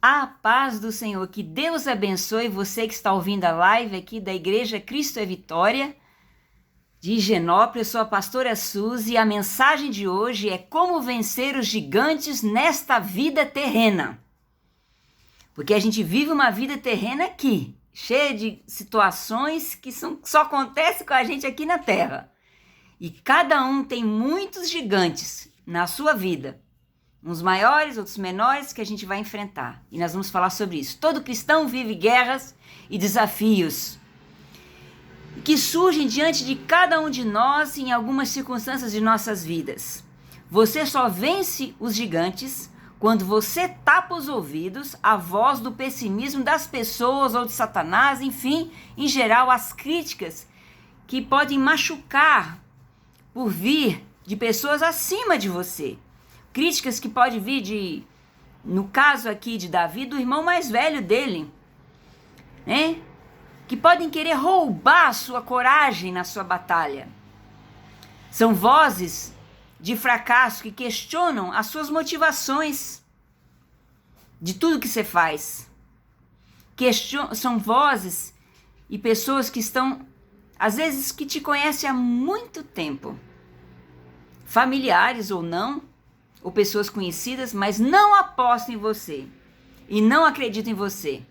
A paz do Senhor, que Deus abençoe você que está ouvindo a live aqui da Igreja Cristo é Vitória, de Higienópolis. Eu sou a pastora Suzy e a mensagem de hoje é como vencer os gigantes nesta vida terrena. Porque a gente vive uma vida terrena aqui, cheia de situações que só acontecem com a gente aqui na Terra. E cada um tem muitos gigantes na sua vida. Uns maiores, outros menores, que a gente vai enfrentar. E nós vamos falar sobre isso. Todo cristão vive guerras e desafios que surgem diante de cada um de nós em algumas circunstâncias de nossas vidas. Você só vence os gigantes quando você tapa os ouvidos à voz do pessimismo das pessoas ou de Satanás, enfim, em geral, as críticas que podem machucar por vir de pessoas acima de você. Críticas que podem vir no caso aqui de Davi, do irmão mais velho dele, né? Que podem querer roubar a sua coragem na sua batalha. São vozes de fracasso que questionam as suas motivações de tudo que você faz. São vozes e pessoas que estão, às vezes, que te conhecem há muito tempo. Familiares ou não, ou pessoas conhecidas, mas não apostam em você e não acreditam em você.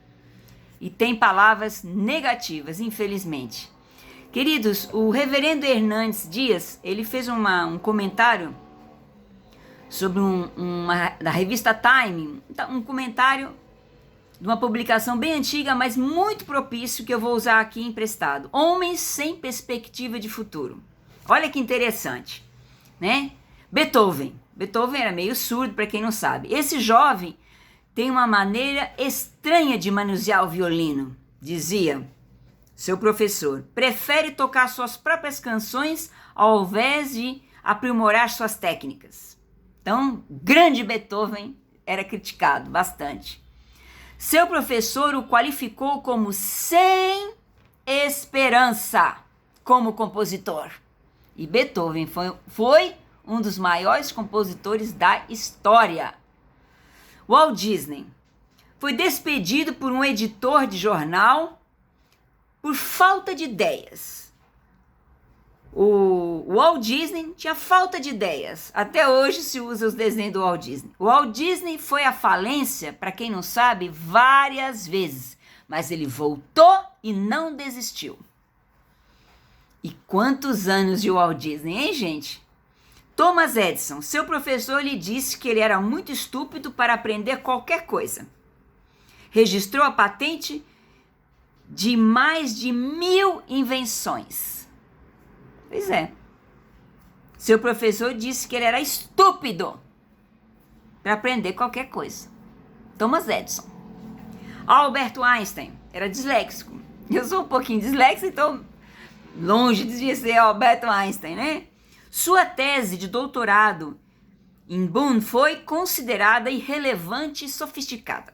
E tem palavras negativas, infelizmente. Queridos, o reverendo Hernandes Dias, ele fez um comentário sobre da revista Time, um comentário de uma publicação bem antiga, mas muito propício, que eu vou usar aqui emprestado. Homens sem perspectiva de futuro. Olha que interessante, né? Beethoven era meio surdo, para quem não sabe. Esse jovem tem uma maneira estranha de manusear o violino, dizia seu professor. Prefere tocar suas próprias canções ao invés de aprimorar suas técnicas. Então, grande Beethoven era criticado bastante. Seu professor o qualificou como sem esperança como compositor. E Beethoven foi um dos maiores compositores da história. Walt Disney foi despedido por um editor de jornal por falta de ideias. O Walt Disney tinha falta de ideias. Até hoje se usa os desenhos do Walt Disney. O Walt Disney foi à falência, para quem não sabe, várias vezes. Mas ele voltou e não desistiu. E quantos anos de Walt Disney, hein, gente? Thomas Edison, seu professor, lhe disse que ele era muito estúpido para aprender qualquer coisa. Registrou a patente de mais de 1000 invenções. Pois é. Seu professor disse que ele era estúpido para aprender qualquer coisa. Thomas Edison. Albert Einstein era disléxico. Eu sou um pouquinho disléxico, então longe de ser Albert Einstein, né? Sua tese de doutorado em Bonn foi considerada irrelevante e sofisticada.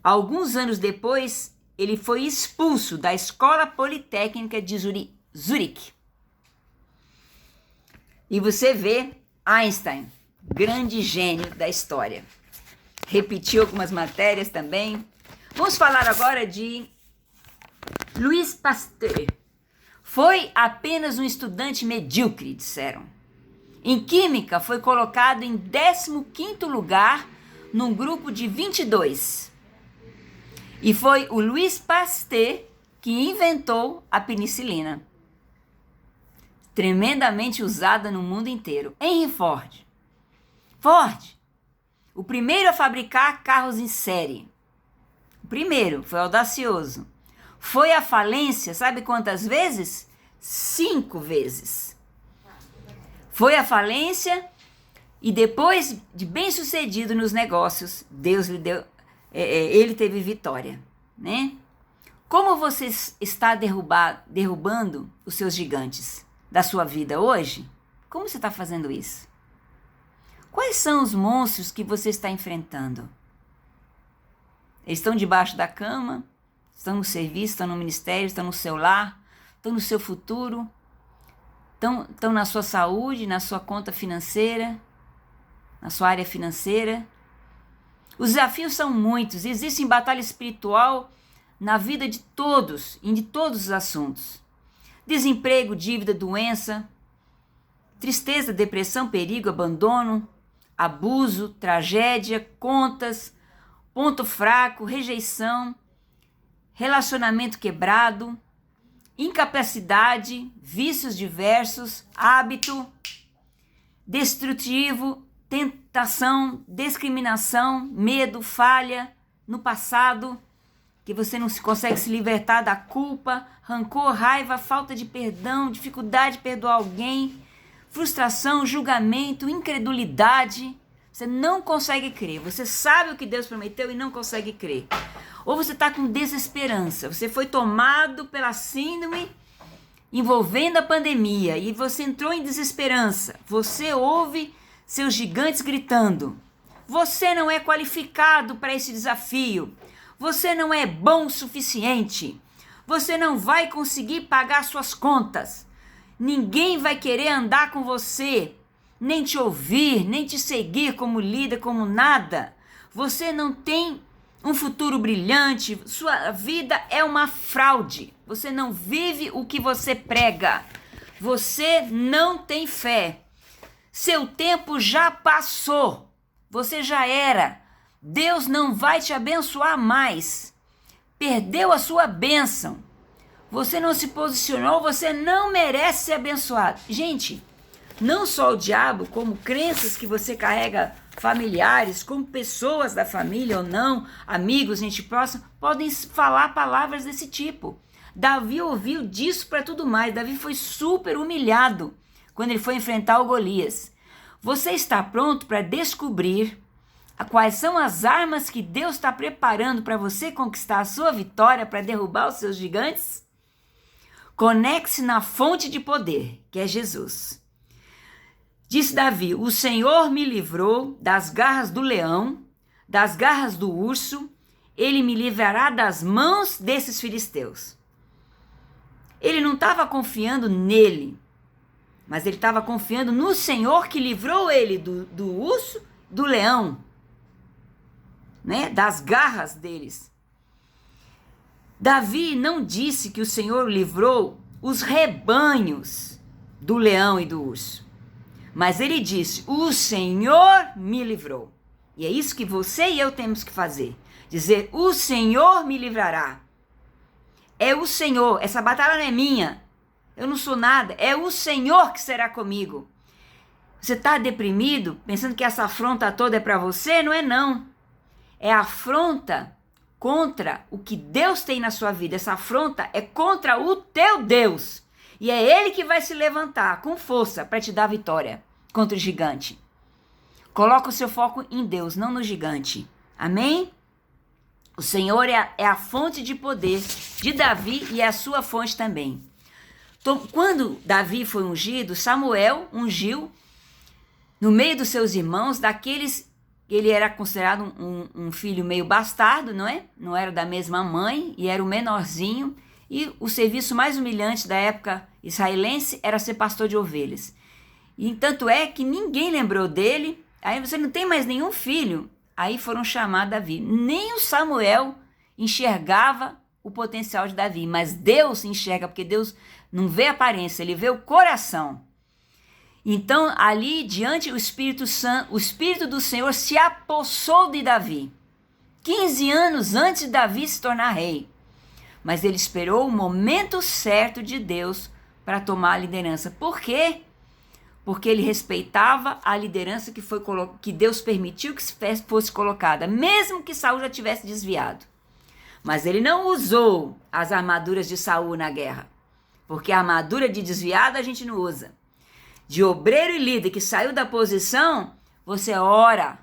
Alguns anos depois, ele foi expulso da Escola Politécnica de Zurique. E você vê Einstein, grande gênio da história. Repetiu algumas matérias também. Vamos falar agora de Louis Pasteur. Foi apenas um estudante medíocre, disseram. Em química, foi colocado em 15º lugar num grupo de 22. E foi o Louis Pasteur que inventou a penicilina, tremendamente usada no mundo inteiro. Henry Ford, o primeiro a fabricar carros em série. O primeiro, foi audacioso. Foi à falência, sabe quantas vezes? 5 vezes. Foi à falência e depois de bem-sucedido nos negócios, Deus lhe deu, ele teve vitória, né? Como você está derrubando os seus gigantes da sua vida hoje? Como você está fazendo isso? Quais são os monstros que você está enfrentando? Eles estão debaixo da cama? Estão no serviço, estão no ministério, estão no seu lar, estão no seu futuro, estão na sua saúde, na sua conta financeira, na sua área financeira. Os desafios são muitos, existe batalha espiritual na vida de todos, em de todos os assuntos. Desemprego, dívida, doença, tristeza, depressão, perigo, abandono, abuso, tragédia, contas, ponto fraco, rejeição, relacionamento quebrado, incapacidade, vícios diversos, hábito destrutivo, tentação, discriminação, medo, falha no passado, que você não consegue se libertar da culpa, rancor, raiva, falta de perdão, dificuldade de perdoar alguém, frustração, julgamento, incredulidade. Você não consegue crer. Você sabe o que Deus prometeu e não consegue crer. Ou você está com desesperança. Você foi tomado pela síndrome envolvendo a pandemia e você entrou em desesperança. Você ouve seus gigantes gritando. Você não é qualificado para esse desafio. Você não é bom o suficiente. Você não vai conseguir pagar suas contas. Ninguém vai querer andar com você, nem te ouvir, nem te seguir como líder, como nada. Você não tem um futuro brilhante, sua vida é uma fraude. Você não vive o que você prega. Você não tem fé. Seu tempo já passou. Você já era. Deus não vai te abençoar mais. Perdeu a sua bênção. Você não se posicionou, você não merece ser abençoado. Gente, não só o diabo, como crenças que você carrega familiares, como pessoas da família ou não, amigos, gente próxima, podem falar palavras desse tipo. Davi ouviu disso para tudo mais. Davi foi super humilhado quando ele foi enfrentar o Golias. Você está pronto para descobrir quais são as armas que Deus está preparando para você conquistar a sua vitória, para derrubar os seus gigantes? Conecte-se na fonte de poder, que é Jesus. Disse Davi: o Senhor me livrou das garras do leão, das garras do urso, ele me livrará das mãos desses filisteus. Ele não estava confiando nele, mas ele estava confiando no Senhor que livrou ele do urso, do leão, né? Das garras deles. Davi não disse que o Senhor livrou os rebanhos do leão e do urso, mas ele disse: o Senhor me livrou. E é isso que você e eu temos que fazer, dizer: o Senhor me livrará. É o Senhor, essa batalha não é minha, eu não sou nada, é o Senhor que será comigo. Você está deprimido, pensando que essa afronta toda é para você? Não é não, é afronta contra o que Deus tem na sua vida. Essa afronta é contra o teu Deus. E é Ele que vai se levantar com força para te dar vitória contra o gigante. Coloca o seu foco em Deus, não no gigante. Amém? O Senhor é a fonte de poder de Davi e é a sua fonte também. Então, quando Davi foi ungido, Samuel ungiu no meio dos seus irmãos, daqueles. Ele era considerado um filho meio bastardo, não é? Não era da mesma mãe e era o menorzinho. E o serviço mais humilhante da época israelense era ser pastor de ovelhas. E tanto é que ninguém lembrou dele. Aí você não tem mais nenhum filho. Aí foram chamar Davi. Nem o Samuel enxergava o potencial de Davi, mas Deus enxerga, porque Deus não vê a aparência, ele vê o coração. Então, ali diante, o Espírito do Senhor se apossou de Davi, 15 anos antes de Davi se tornar rei. Mas ele esperou o momento certo de Deus para tomar a liderança. Por quê? Porque ele respeitava a liderança que Deus permitiu que fosse colocada, mesmo que Saul já tivesse desviado. Mas ele não usou as armaduras de Saul na guerra, porque a armadura de desviado a gente não usa. De obreiro e líder que saiu da posição, você ora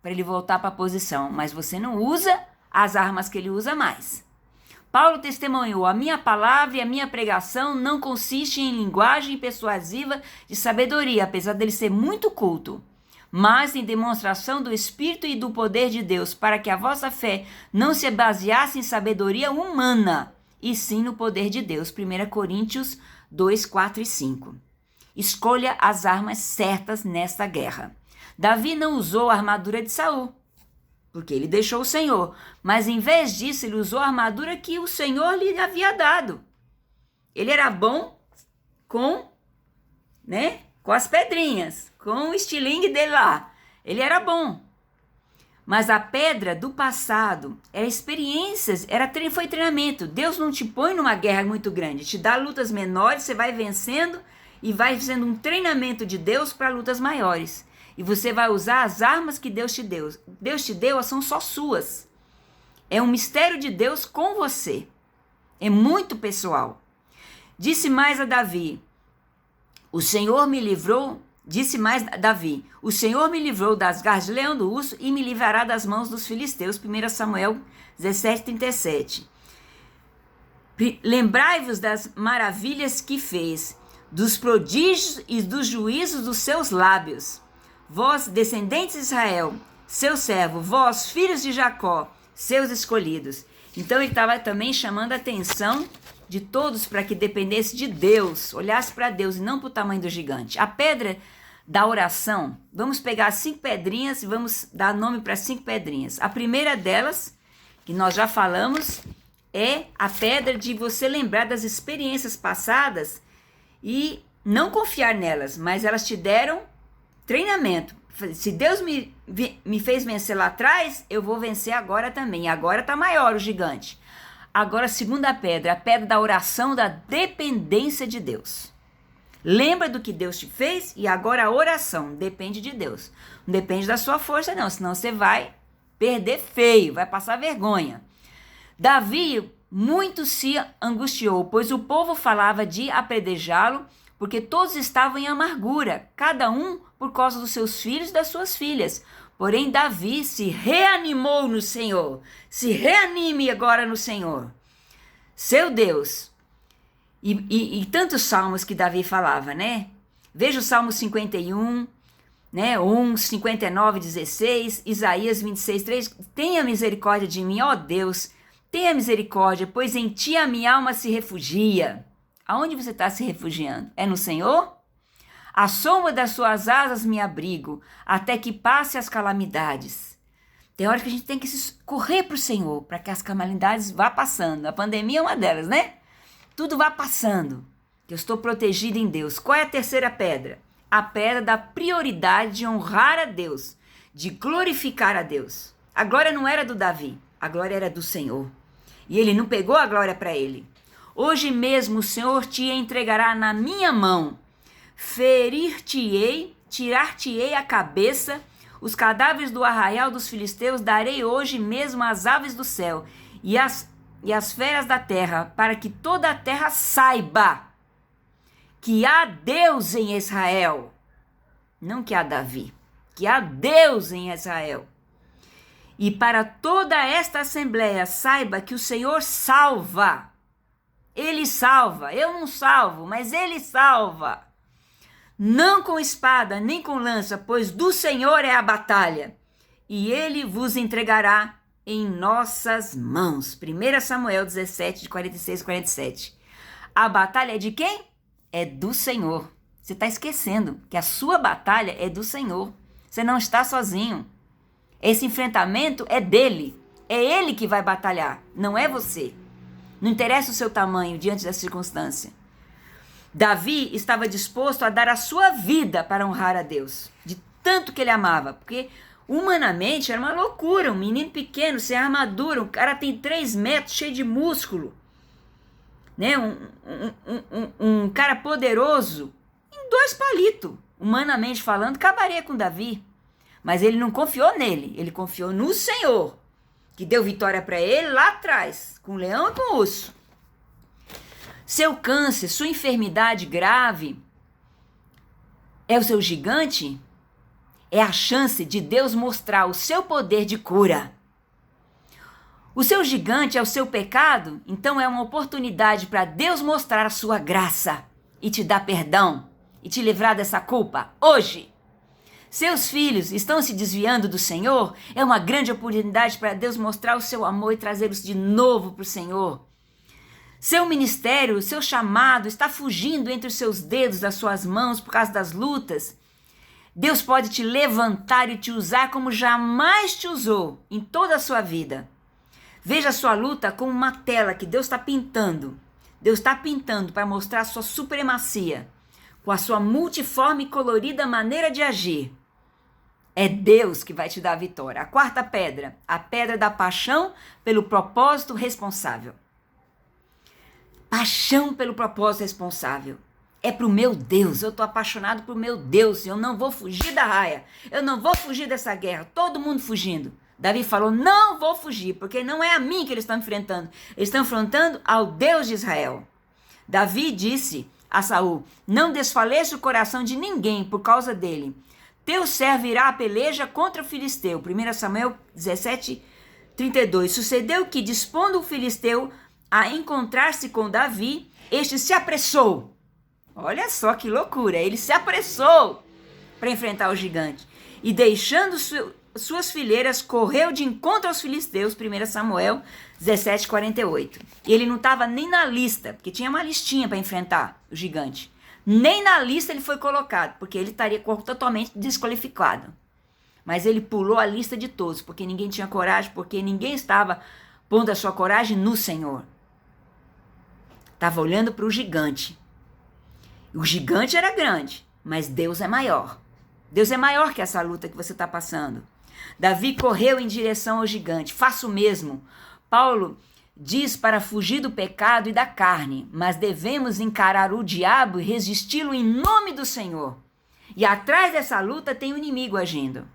para ele voltar para a posição, mas você não usa as armas que ele usa mais. Paulo testemunhou: a minha palavra e a minha pregação não consistem em linguagem persuasiva de sabedoria, apesar dele ser muito culto, mas em demonstração do Espírito e do poder de Deus, para que a vossa fé não se baseasse em sabedoria humana, e sim no poder de Deus. 1 Coríntios 2, 4 e 5. Escolha as armas certas nesta guerra. Davi não usou a armadura de Saul. porque ele deixou o Senhor. Mas em vez disso, ele usou a armadura que o Senhor lhe havia dado. Ele era bom com as pedrinhas, com o estilingue dele lá. Ele era bom. Mas a pedra do passado era experiências, foi treinamento. Deus não te põe numa guerra muito grande, te dá lutas menores, você vai vencendo e vai sendo um treinamento de Deus para lutas maiores. E você vai usar as armas que Deus te deu. Deus te deu, são só suas. É um mistério de Deus com você. É muito pessoal. Disse mais a Davi, o Senhor me livrou das garras de leão do urso e me livrará das mãos dos filisteus. 1 Samuel 17:37. Lembrai-vos das maravilhas que fez, dos prodígios e dos juízos dos seus lábios. Vós, descendentes de Israel, seu servo, vós, filhos de Jacó, seus escolhidos. Então ele estava também chamando a atenção de todos para que dependesse de Deus, olhasse para Deus e não para o tamanho do gigante. A pedra da oração, vamos pegar 5 pedrinhas e vamos dar nome para 5 pedrinhas. A primeira delas, que nós já falamos, é a pedra de você lembrar das experiências passadas e não confiar nelas, mas elas te deram treinamento. Se Deus me fez vencer lá atrás, eu vou vencer agora também. Agora está maior o gigante. Agora, a segunda pedra, a pedra da oração, da dependência de Deus. Lembra do que Deus te fez e agora a oração depende de Deus. Não depende da sua força não, senão você vai perder feio, vai passar vergonha. Davi muito se angustiou, pois o povo falava de apedrejá-lo, porque todos estavam em amargura, cada um por causa dos seus filhos e das suas filhas. Porém, Davi se reanimou no Senhor. Se reanime agora no Senhor, seu Deus. E tantos salmos que Davi falava, né? Veja o Salmo 51, 59, 16, Isaías 26, 3. Tenha misericórdia de mim, ó Deus, tenha misericórdia, pois em ti a minha alma se refugia. Aonde você está se refugiando? É no Senhor? À sombra das suas asas me abrigo, até que passe as calamidades. Tem hora que a gente tem que correr para o Senhor, para que as calamidades vá passando. A pandemia é uma delas, né? Tudo vá passando, que eu estou protegido em Deus. Qual é a terceira pedra? A pedra da prioridade de honrar a Deus, de glorificar a Deus. A glória não era do Davi, a glória era do Senhor. E ele não pegou a glória para ele. Hoje mesmo o Senhor te entregará na minha mão. Ferir-te-ei, tirar-te-ei a cabeça, os cadáveres do arraial dos filisteus darei hoje mesmo às aves do céu e as feras da terra, para que toda a terra saiba que há Deus em Israel. Não que há Davi, que há Deus em Israel. E para toda esta assembleia saiba que o Senhor salva. Ele salva, eu não salvo, mas ele salva. Não com espada, nem com lança, pois do Senhor é a batalha, e ele vos entregará em nossas mãos. 1 Samuel 17, de 46 a 47. A batalha é de quem? É do Senhor. Você está esquecendo que a sua batalha é do Senhor. Você não está sozinho. Esse enfrentamento é dele. É ele que vai batalhar, não é você. Não interessa o seu tamanho diante da circunstância. Davi estava disposto a dar a sua vida para honrar a Deus, de tanto que ele amava, porque humanamente era uma loucura, um menino pequeno, sem armadura, um cara tem 3 metros, cheio de músculo, né? Um cara poderoso, em 2 palitos, humanamente falando, acabaria com Davi, mas ele não confiou nele, ele confiou no Senhor, que deu vitória para ele lá atrás, com o leão e com o urso. Seu câncer, sua enfermidade grave, é o seu gigante? É a chance de Deus mostrar o seu poder de cura. O seu gigante é o seu pecado? Então é uma oportunidade para Deus mostrar a sua graça e te dar perdão e te livrar dessa culpa hoje. Seus filhos estão se desviando do Senhor? É uma grande oportunidade para Deus mostrar o seu amor e trazê-los de novo para o Senhor. Seu ministério, seu chamado está fugindo entre os seus dedos, das suas mãos por causa das lutas. Deus pode te levantar e te usar como jamais te usou em toda a sua vida. Veja a sua luta como uma tela que Deus está pintando. Deus está pintando para mostrar a sua supremacia, com a sua multiforme e colorida maneira de agir. É Deus que vai te dar a vitória. A quarta pedra, a pedra da paixão pelo propósito responsável. Paixão pelo propósito responsável. É pro meu Deus, eu tô apaixonado pro meu Deus, eu não vou fugir da raia, eu não vou fugir dessa guerra, todo mundo fugindo. Davi falou, não vou fugir, porque não é a mim que eles estão enfrentando, eles estão enfrentando ao Deus de Israel. Davi disse a Saul, não desfaleça o coração de ninguém por causa dele. Teu servo irá à peleja contra o filisteu. 1 Samuel 17:32. Sucedeu que, dispondo o filisteu a encontrar-se com Davi, este se apressou. Olha só que loucura, ele se apressou para enfrentar o gigante. E deixando suas fileiras, correu de encontro aos filisteus, 1 Samuel 17:48. E ele não estava nem na lista, porque tinha uma listinha para enfrentar o gigante. Nem na lista ele foi colocado, porque ele estaria totalmente desqualificado. Mas ele pulou a lista de todos, porque ninguém tinha coragem, porque ninguém estava pondo a sua coragem no Senhor. Estava olhando para o gigante. O gigante era grande, mas Deus é maior. Deus é maior que essa luta que você está passando. Davi correu em direção ao gigante. Faça o mesmo. Paulo diz para fugir do pecado e da carne, mas devemos encarar o diabo e resisti-lo em nome do Senhor. E atrás dessa luta tem o inimigo agindo.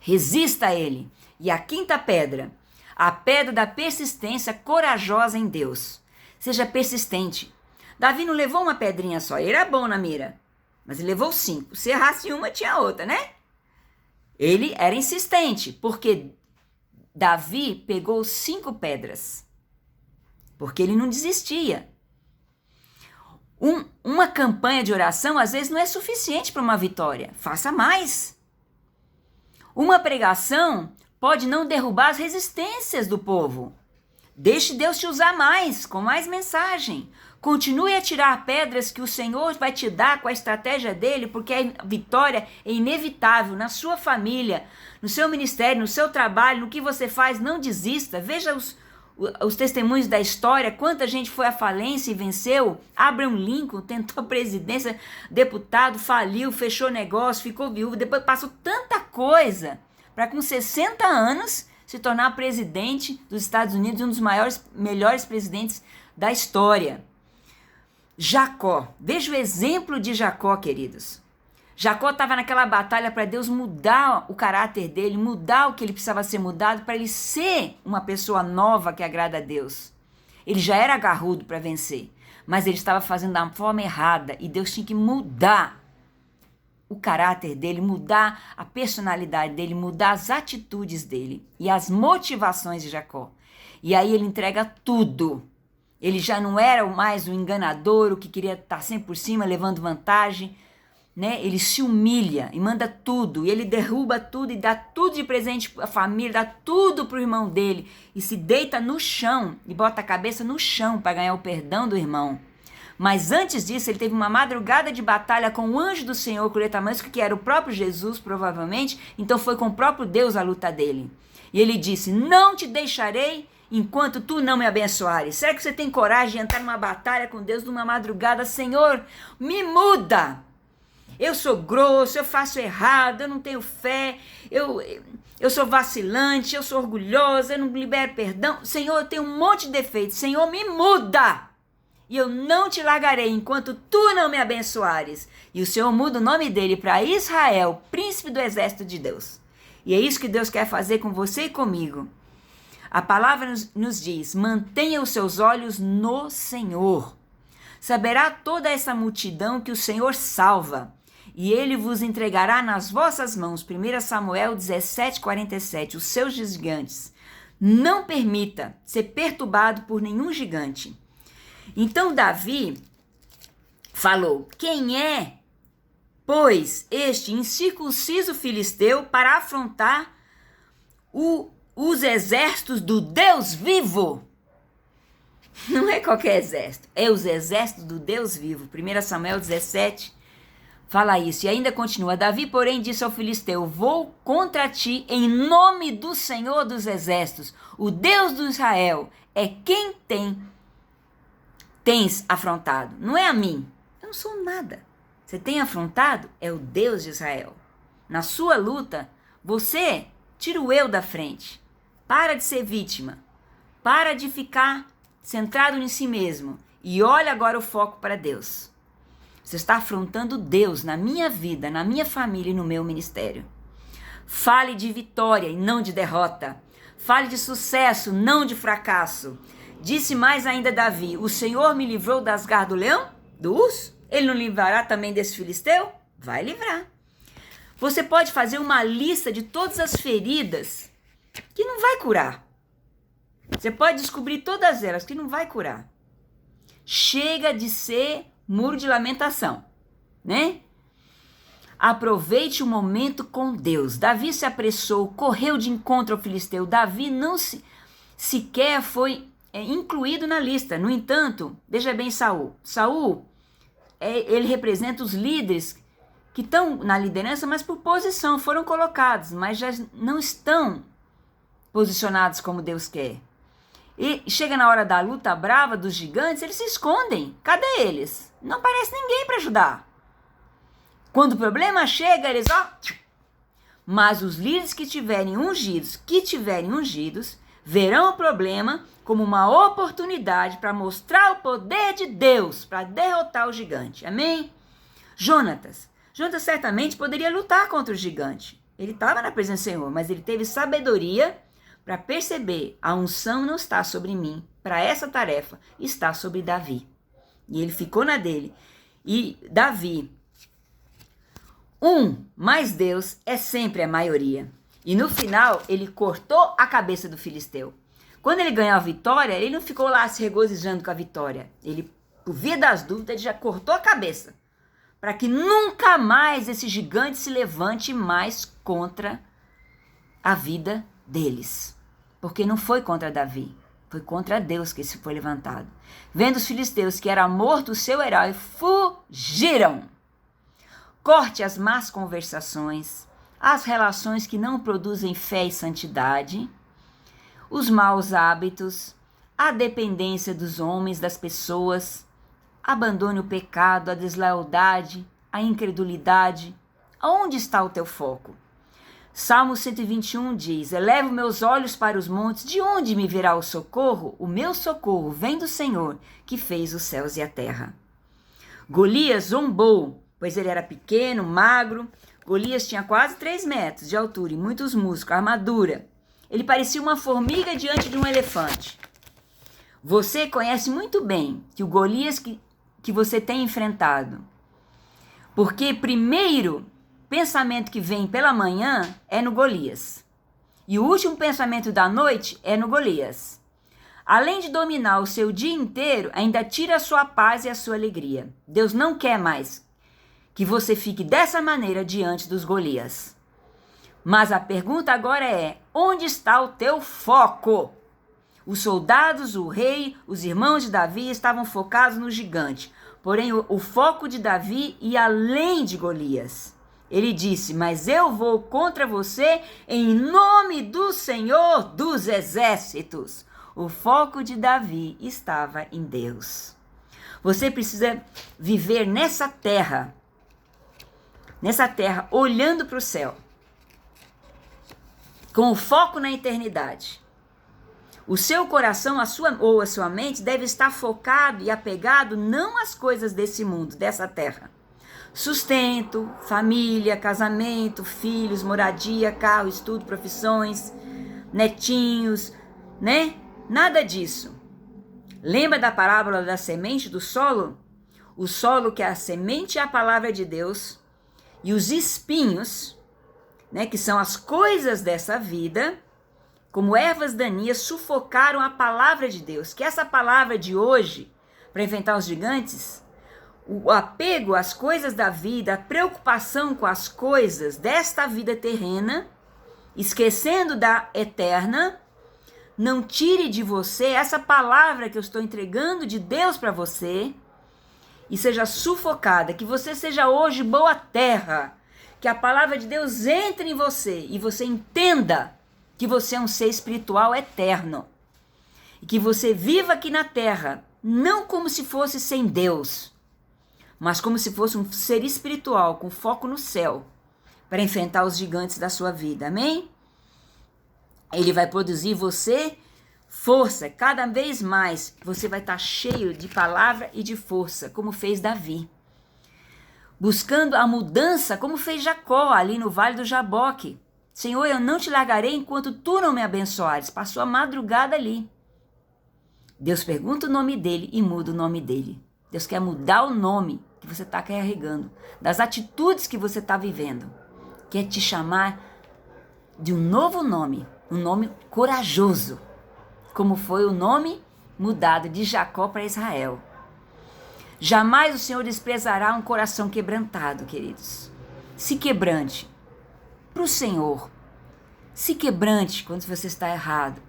Resista a ele. E a quinta pedra, a pedra da persistência corajosa em Deus. Seja persistente. Davi não levou uma pedrinha só, ele era bom na mira, mas ele levou 5. Se errasse uma, tinha outra, né? Ele era insistente, porque Davi pegou 5 pedras, porque ele não desistia. Uma campanha de oração, às vezes, não é suficiente para uma vitória. Faça mais. Uma pregação pode não derrubar as resistências do povo. Deixe Deus te usar mais, com mais mensagem. Continue a tirar pedras que o Senhor vai te dar com a estratégia dele, porque a vitória é inevitável na sua família, no seu ministério, no seu trabalho, no que você faz. Não desista. Veja os testemunhos da história, quanta gente foi à falência e venceu. Abraham Lincoln tentou a presidência, deputado, faliu, fechou negócio, ficou viúvo, depois passou tanta coisa para com 60 anos se tornar presidente dos Estados Unidos, um dos melhores presidentes da história. Jacó, veja o exemplo de Jacó, queridos. Jacó estava naquela batalha para Deus mudar o caráter dele, mudar o que ele precisava ser mudado para ele ser uma pessoa nova que agrada a Deus. Ele já era agarrudo para vencer, mas ele estava fazendo da forma errada e Deus tinha que mudar o caráter dele, mudar a personalidade dele, mudar as atitudes dele e as motivações de Jacó. E aí ele entrega tudo. Ele já não era mais o enganador, o que queria estar sempre por cima, levando vantagem, né? Ele se humilha e manda tudo, e ele derruba tudo e dá tudo de presente para a família, dá tudo para o irmão dele e se deita no chão e bota a cabeça no chão para ganhar o perdão do irmão. Mas antes disso, ele teve uma madrugada de batalha com o anjo do Senhor, com o Letamansko, que era o próprio Jesus, provavelmente. Então foi com o próprio Deus a luta dele. E ele disse, não te deixarei enquanto tu não me abençoares. Será que você tem coragem de entrar numa batalha com Deus numa madrugada? Senhor, me muda. Eu sou grosso, eu faço errado, eu não tenho fé, eu sou vacilante, eu sou orgulhosa, eu não libero perdão. Senhor, eu tenho um monte de defeitos. Senhor, me muda. E eu não te largarei enquanto tu não me abençoares. E o Senhor muda o nome dele para Israel, príncipe do exército de Deus. E é isso que Deus quer fazer com você e comigo. A palavra nos diz, mantenha os seus olhos no Senhor. Saberá toda essa multidão que o Senhor salva, e ele vos entregará nas vossas mãos. 1 Samuel 17:47, os seus gigantes. Não permita ser perturbado por nenhum gigante. Então Davi falou, quem é, pois, este incircunciso filisteu para afrontar os exércitos do Deus vivo? Não é qualquer exército, é os exércitos do Deus vivo. 1 Samuel 17, fala isso. E ainda continua: Davi, porém, disse ao filisteu: vou contra ti em nome do Senhor dos Exércitos, o Deus do Israel, é quem tens afrontado. Não é a mim. Eu não sou nada. Você tem afrontado é o Deus de Israel. Na sua luta, você tira o eu da frente. Para de ser vítima. Para de ficar centrado em si mesmo. E olha agora o foco para Deus. Você está afrontando Deus na minha vida, na minha família e no meu ministério. Fale de vitória e não de derrota. Fale de sucesso, não de fracasso. Disse mais ainda Davi: o Senhor me livrou das garras do leão, do urso. Ele não livrará também desse filisteu? Vai livrar. Você pode fazer uma lista de todas as feridas que não vai curar. Você pode descobrir todas elas que não vai curar. Chega de ser muro de lamentação, né? Aproveite o momento com Deus. Davi se apressou, correu de encontro ao filisteu. Davi não sequer foi incluído na lista. No entanto, veja bem Saul. Saul, ele representa os líderes que estão na liderança, mas por posição, foram colocados, mas já não estão posicionados como Deus quer. E chega na hora da luta brava dos gigantes, eles se escondem. Cadê eles? Não aparece ninguém para ajudar. Quando o problema chega, eles Mas os líderes que tiverem ungidos, verão o problema como uma oportunidade para mostrar o poder de Deus, para derrotar o gigante. Amém? Jonatas certamente poderia lutar contra o gigante. Ele estava na presença do Senhor, mas ele teve sabedoria para perceber: a unção não está sobre mim, para essa tarefa está sobre Davi. E ele ficou na dele. E Davi, mais Deus é sempre a maioria. E no final, ele cortou a cabeça do filisteu. Quando ele ganhou a vitória, ele não ficou lá se regozijando com a vitória. Ele, por via das dúvidas, ele já cortou a cabeça, para que nunca mais esse gigante se levante mais contra a vida deles. Porque não foi contra Davi, foi contra Deus que se foi levantado. Vendo os filisteus que era morto o seu herói, fugiram. Corte as más conversações, as relações que não produzem fé e santidade, os maus hábitos, a dependência dos homens, das pessoas. Abandone o pecado, a deslealdade, a incredulidade. Aonde está o teu foco? Salmo 121 diz: elevo meus olhos para os montes, de onde me virá o socorro? O meu socorro vem do Senhor, que fez os céus e a terra. Golias zombou, pois ele era pequeno, magro. Golias tinha quase 3 metros de altura e muitos músculos, armadura. Ele parecia uma formiga diante de um elefante. Você conhece muito bem que o Golias que você tem enfrentado, porque primeiro pensamento que vem pela manhã é no Golias, e o último pensamento da noite é no Golias. Além de dominar o seu dia inteiro, ainda tira a sua paz e a sua alegria. Deus não quer mais que você fique dessa maneira diante dos Golias. Mas a pergunta agora é: onde está o teu foco? Os soldados, o rei, os irmãos de Davi estavam focados no gigante. Porém, o foco de Davi ia além de Golias. Ele disse: mas eu vou contra você em nome do Senhor dos Exércitos. O foco de Davi estava em Deus. Você precisa viver nessa terra, olhando para o céu, com o foco na eternidade. O seu coração, a sua mente deve estar focado e apegado não às coisas desse mundo, dessa terra. Sustento, família, casamento, filhos, moradia, carro, estudo, profissões, netinhos, né? Nada disso. Lembra da parábola da semente do solo? O solo que é a semente é a palavra de Deus, e os espinhos, né, que são as coisas dessa vida, como ervas daninhas, sufocaram a palavra de Deus. Que essa palavra de hoje, para enfrentar os gigantes, o apego às coisas da vida, a preocupação com as coisas desta vida terrena, esquecendo da eterna, não tire de você essa palavra que eu estou entregando de Deus para você e seja sufocada, que você seja hoje boa terra, que a palavra de Deus entre em você e você entenda que você é um ser espiritual eterno e que você viva aqui na terra, não como se fosse sem Deus, mas como se fosse um ser espiritual com foco no céu, para enfrentar os gigantes da sua vida, amém? Ele vai produzir em você força, cada vez mais você vai estar cheio de palavra e de força, como fez Davi. Buscando a mudança, como fez Jacó ali no Vale do Jaboque. Senhor, eu não te largarei enquanto tu não me abençoares. Passou a madrugada ali. Deus pergunta o nome dele e muda o nome dele. Deus quer mudar o nome que você está carregando, das atitudes que você está vivendo. Quer te chamar de um novo nome, um nome corajoso, como foi o nome mudado de Jacó para Israel. Jamais o Senhor desprezará um coração quebrantado, queridos. Se quebrante para o Senhor. Se quebrante quando você está errado.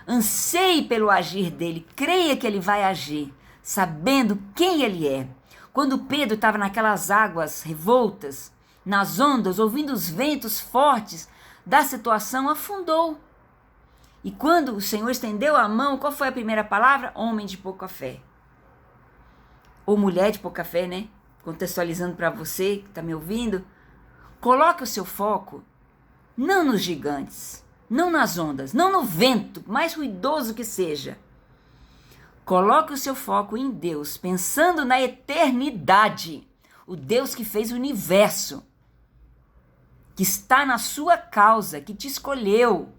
Anseie pelo agir dele, creia que ele vai agir, sabendo quem ele é. Quando Pedro estava naquelas águas revoltas, nas ondas, ouvindo os ventos fortes da situação, afundou. E quando o Senhor estendeu a mão, qual foi a primeira palavra? Homem de pouca fé. Ou mulher de pouca fé, né? Contextualizando para você que está me ouvindo. Coloque o seu foco não nos gigantes, não nas ondas, não no vento, mais ruidoso que seja. Coloque o seu foco em Deus, pensando na eternidade. O Deus que fez o universo, que está na sua causa, que te escolheu.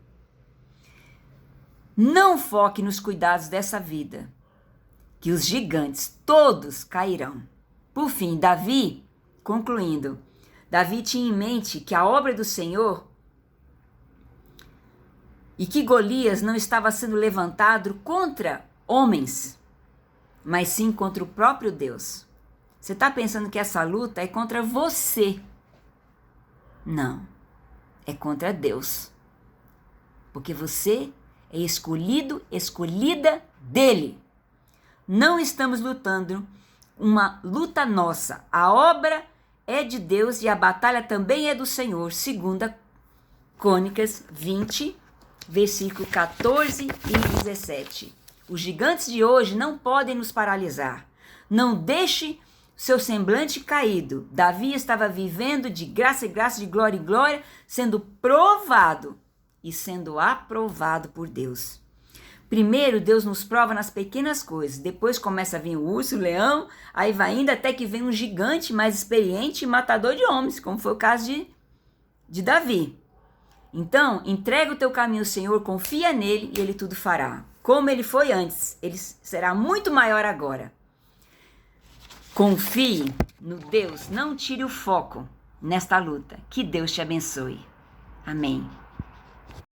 Não foque nos cuidados dessa vida, que os gigantes todos cairão. Por fim, Davi, concluindo, Davi tinha em mente que a obra do Senhor e que Golias não estava sendo levantado contra homens, mas sim contra o próprio Deus. Você está pensando que essa luta é contra você? Não, é contra Deus. Porque você é escolhido, escolhida dele. Não estamos lutando uma luta nossa. A obra é de Deus e a batalha também é do Senhor. 2 Crônicas 20, versículo 14 e 17. Os gigantes de hoje não podem nos paralisar. Não deixe seu semblante caído. Davi estava vivendo de graça em graça, de glória em glória, sendo provado e sendo aprovado por Deus. Primeiro, Deus nos prova nas pequenas coisas. Depois começa a vir o urso, o leão, aí vai indo até que vem um gigante mais experiente e matador de homens, como foi o caso de Davi. Então, entrega o teu caminho ao Senhor, confia nele e ele tudo fará. Como ele foi antes, ele será muito maior agora. Confie no Deus, não tire o foco nesta luta. Que Deus te abençoe. Amém.